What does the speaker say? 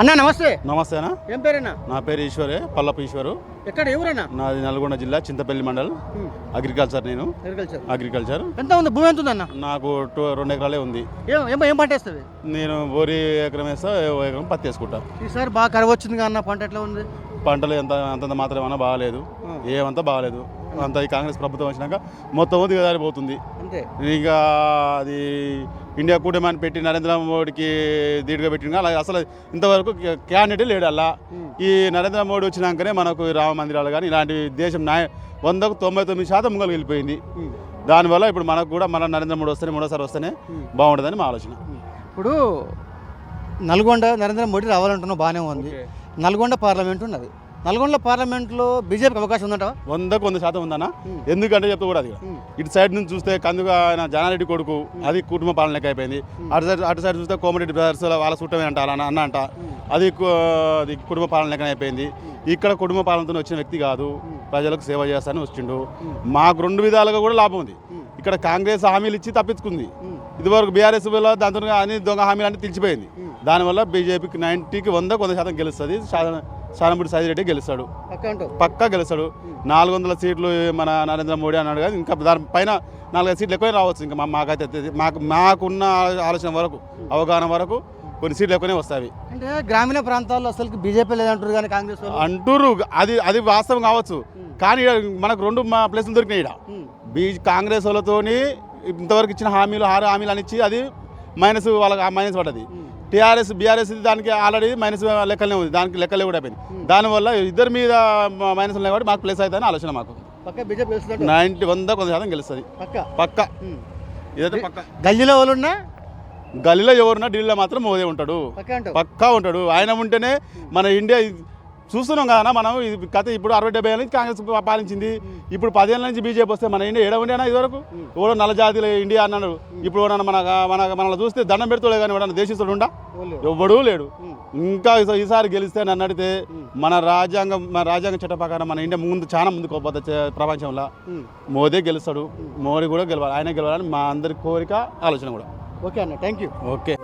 అన్నా నమస్తే. నమస్తే అన్న. ఏం పేరన్నా? నా పేరు ఈశ్వరే, పల్లపు ఈశ్వరు. ఎక్కడ ఎవరన్నా? నాది నల్గొండ జిల్లా చింతపల్లి మండల్. అగ్రికల్చర్. నేను అగ్రికల్చర్. ఎంత ఉంది భూమి? ఎంత ఉందన్న? నాకు 2 ఎకరాలే ఉంది. ఏం పంట వేస్తుంది? నేను బోరి ఎకరం వేస్తా, ఎకరం పత్తి వేసుకుంటా. ఈసారి బాగా కరువు వచ్చింది అన్న, పంట ఎట్లా ఉంది? పంటలు అంతంత మాత్రమన్నా బాగాలేదు, ఏమంతా బాగాలేదు. అంత ఈ కాంగ్రెస్ ప్రభుత్వం వచ్చినాక మొత్తం దిగజారిపోతుంది. ఇంకా అది ఇండియా కూటమి పెట్టి నరేంద్ర మోడీకి ధీటుగా పెట్టిన అలాగే అసలు ఇంతవరకు క్యాండిడేట్ లేడు. అలా ఈ నరేంద్ర మోడీ వచ్చినాకనే మనకు రామ మందిరాలు కానీ ఇలాంటి దేశం 100కు 99% ముంగలు వెళ్ళిపోయింది. దానివల్ల ఇప్పుడు మనకు కూడా మన నరేంద్ర మోడీ వస్తేనే మూడోసారి వస్తేనే బాగుంటుందని మా ఆలోచన. ఇప్పుడు నల్గొండ నరేంద్ర మోడీ రావాలంటున్నాం, బాగానే ఉంది. నల్గొండ పార్లమెంట్ ఉన్నది. నల్గొండ పార్లమెంట్లో బీజేపీకి అవకాశం ఉందంట? 100కు 100% ఉందన్న. ఎందుకంటే చెప్తా కూడా అది ఇటు సైడ్ నుంచి చూస్తే కందుగా ఆయన జానారెడ్డి కొడుకు, అది కుటుంబ పాలనకి అయిపోయింది. అటు సైడ్ చూస్తే కోమరెడ్డి బ్రదర్స్ వాళ్ళ చుట్టమే అంట అన్న అంట, అది కుటుంబ పాలనకి అయిపోయింది. ఇక్కడ కుటుంబ పాలనతో వచ్చిన వ్యక్తి కాదు, ప్రజలకు సేవ చేస్తానని వచ్చిండు. మాకు 2 విధాలుగా కూడా లాభం ఉంది. ఇక్కడ కాంగ్రెస్ హామీలు ఇచ్చి తప్పించుకుంది. ఇదివరకు బీఆర్ఎస్ దాంతో అన్ని దొంగ హామీలు అన్ని తెలిసిపోయింది. దానివల్ల బీజేపీకి 90కి 100కు 100% గెలుస్తుంది. శానంపూడి సాయిరెడ్డి గెలుస్తాడు, పక్కా గెలుస్తాడు. 400 సీట్లు మన నరేంద్ర మోడీ అన్నాడు కానీ ఇంకా దానిపైన 4-5 సీట్లు ఎక్కువే రావచ్చు. ఇంకా మాకైతే మాకున్న ఆలోచన వరకు, అవగాహన వరకు కొన్ని సీట్లు ఎక్కువనే వస్తాయి. అంటే గ్రామీణ ప్రాంతాల్లో అసలు బీజేపీ లేదంటారు కానీ కాంగ్రెస్ అంటారు. అది వాస్తవం కావచ్చు, కానీ మనకు 2 ప్లేసులు దొరికినాయి. ఇక్కడ కాంగ్రెస్ వాళ్ళతోని ఇంతవరకు ఇచ్చిన హామీలు 6 హామీలు అని ఇచ్చి అది మైనస్, వాళ్ళకి మైనస్ పడ్డది. బీఆర్ఎస్ దానికి ఆల్రెడీ మైనస్ లెక్కలనే ఉంది, దానికి లెక్కలే కూడా అయిపోయింది. దానివల్ల ఇద్దరి మీద మైనస్ ఉన్నాయి కాబట్టి మాకు ప్లేస్ అవుతుందని ఆలోచన. మాకు 100% గెలుస్తుంది పక్క. ఇదైతే పక్క. గల్లీలో ఎవరున్నా, గల్లీలో ఎవరున్నా ఢిల్లీలో మాత్రం మోదీ ఉంటాడు, పక్కా ఉంటాడు. ఆయన ఉంటేనే మన ఇండియా చూస్తున్నాం కదా మనం. ఇది కథ ఇప్పుడు 60-70 ఏళ్ళ నుంచి కాంగ్రెస్ పాలించింది. ఇప్పుడు 10 ఏళ్ళ నుంచి బీజేపీ వస్తే మన ఇండియా ఏడవండి ఇదివరకు ఎవడో నల్ల జాతీయులు ఇండియా అన్నాడు. ఇప్పుడు మనల్ని చూస్తే దండం పెడుతులే కానీ ఎవడన్నా దేశిస్తుడు ఉండా? ఎవడూ లేడు. ఇంకా ఈసారి గెలిస్తే నన్ను అడిగితే మన రాజ్యాంగ చట్ట ప్రకారం మన ఇండియా చాలా ముందుకు పోతుంది ప్రపంచంలో. మోదీ గెలుస్తాడు, మోడీ కూడా గెలవాలి, ఆయన గెలవాలని మా అందరి కోరిక, ఆలోచన కూడా. ఓకే అన్న, థ్యాంక్ యూ. ఓకే.